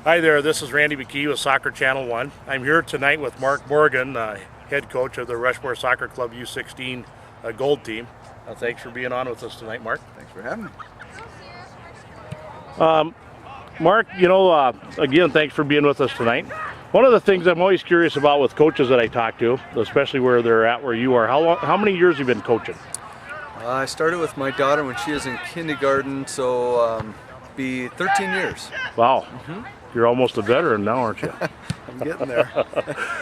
Hi there, this is Randy McKee with Soccer Channel 1. I'm here tonight with Mark Morgan, head coach of the Rushmore Soccer Club U16 Gold Team. Thanks for being on with us tonight, Mark. Thanks for having me. Mark, again, thanks for being with us tonight. One of the things I'm always curious about with coaches that I talk to, especially where they're at where you are, how many years have you been coaching? I started with my daughter when she was in kindergarten, so be 13 years. Wow. You're almost a veteran now, aren't you? I'm getting there.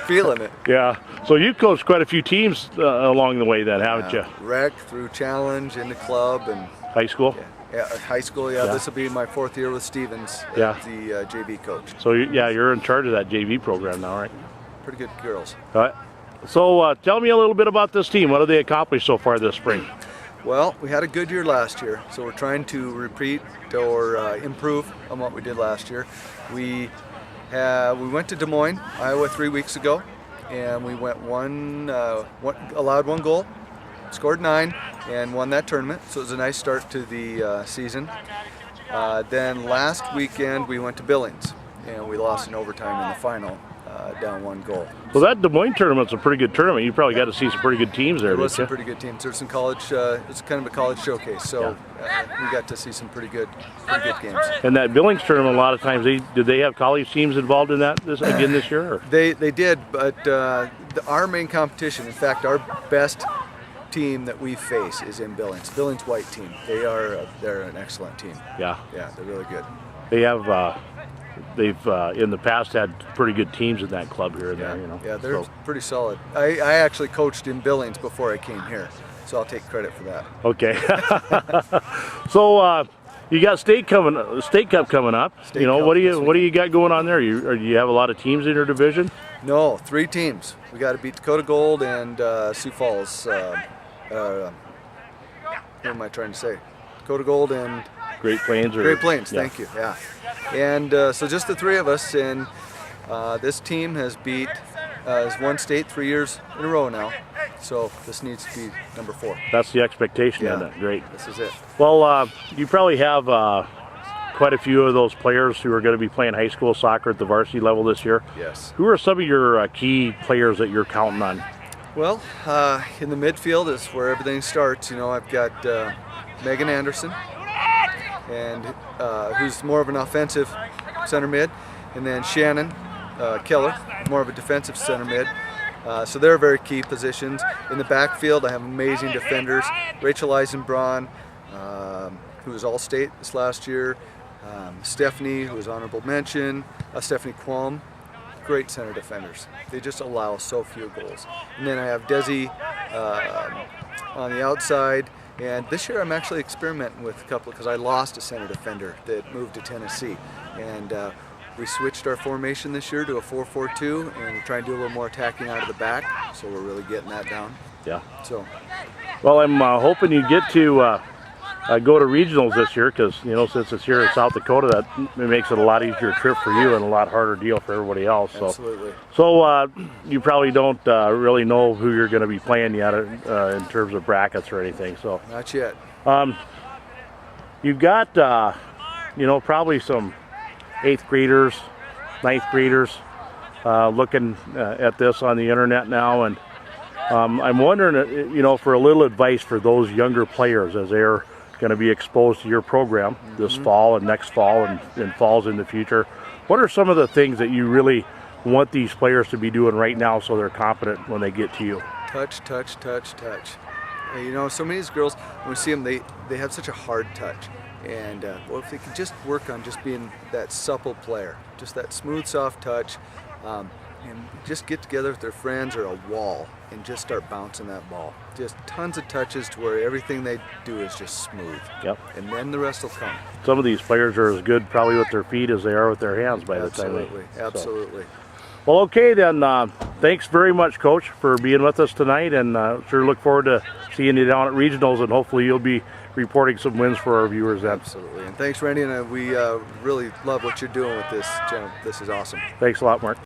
Feeling it. Yeah. So you coached quite a few teams along the way then, haven't you? Rec through challenge into club and high school? Yeah, high school, yeah. This will be my 4th year with Stevens, the JV coach. So you're in charge of that JV program now, right? Pretty good girls. So tell me a little bit about this team. What have they accomplished so far this spring? Well, we had a good year last year, so we're trying to repeat or improve on what we did last year. We went to Des Moines, Iowa 3 weeks ago, and we went allowed one goal, scored 9, and won that tournament. So it was a nice start to the season. Then last weekend we went to Billings, and we lost in overtime in the final, down 1 goal. Well, that Des Moines tournament's a pretty good tournament. You probably got to see some pretty good teams there, There was some pretty good teams. There's some college. It's kind of a college showcase, so we got to see some pretty good games. And that Billings tournament, a lot of times, did they have college teams involved in that this year? Or? They did, but our main competition, in fact, our best team that we face is in Billings. Billings White team. They're an excellent team. Yeah. Yeah, they're really good. They have. They've in the past had pretty good teams in that club here and there, Yeah, they're pretty solid. I actually coached in Billings before I came here, so I'll take credit for that. Okay. So you got State Cup coming up. What do you got going on there? Do you have a lot of teams in your division? No, 3 teams. We got to beat Dakota Gold and Sioux Falls. What am I trying to say? Dakota Gold and Great Plains. Great Plains. Thank you. Yeah. And so just the 3 of us, and this team has won state 3 years in a row now. So this needs to be number 4. That's the expectation, isn't it? Great. This is it. Well, you probably have quite a few of those players who are going to be playing high school soccer at the varsity level this year. Yes. Who are some of your key players that you're counting on? Well, in the midfield is where everything starts. I've got Megan Anderson, and who's more of an offensive center mid, and then Shannon Keller, more of a defensive center mid. So they're very key positions. In the backfield, I have amazing defenders. Rachel Eisenbraun, who was All-State this last year. Stephanie, who was honorable mention. Stephanie Qualm, great center defenders. They just allow so few goals. And then I have Desi on the outside. And this year I'm actually experimenting with a couple because I lost a center defender that moved to Tennessee. And we switched our formation this year to a 4-4-2, and we're trying to do a little more attacking out of the back, so we're really getting that down. Yeah. So. Well, I'm hoping you get to go to regionals this year because, since it's here in South Dakota, that it makes it a lot easier trip for you and a lot harder deal for everybody else. So. Absolutely. So you probably don't really know who you're going to be playing yet in terms of brackets or anything. So. Not yet. You've got, probably some 8th graders, 9th graders looking at this on the internet now, and I'm wondering, for a little advice for those younger players as they're going to be exposed to your program this fall and next fall and falls in the future. What are some of the things that you really want these players to be doing right now so they're confident when they get to you? Touch, touch, touch, touch. So many of these girls, when we see them, they have such a hard touch. And if they could just work on just being that supple player, just that smooth, soft touch, and just get together with their friends or a wall and just start bouncing that ball. Just tons of touches to where everything they do is just smooth. Yep. And then the rest will come. Some of these players are as good probably with their feet as they are with their hands by the time they... Absolutely. Well, okay then. Thanks very much, Coach, for being with us tonight, and sure look forward to seeing you down at regionals, and hopefully you'll be reporting some wins for our viewers then. Absolutely. And thanks, Randy, and we really love what you're doing with this channel. This is awesome. Thanks a lot, Mark.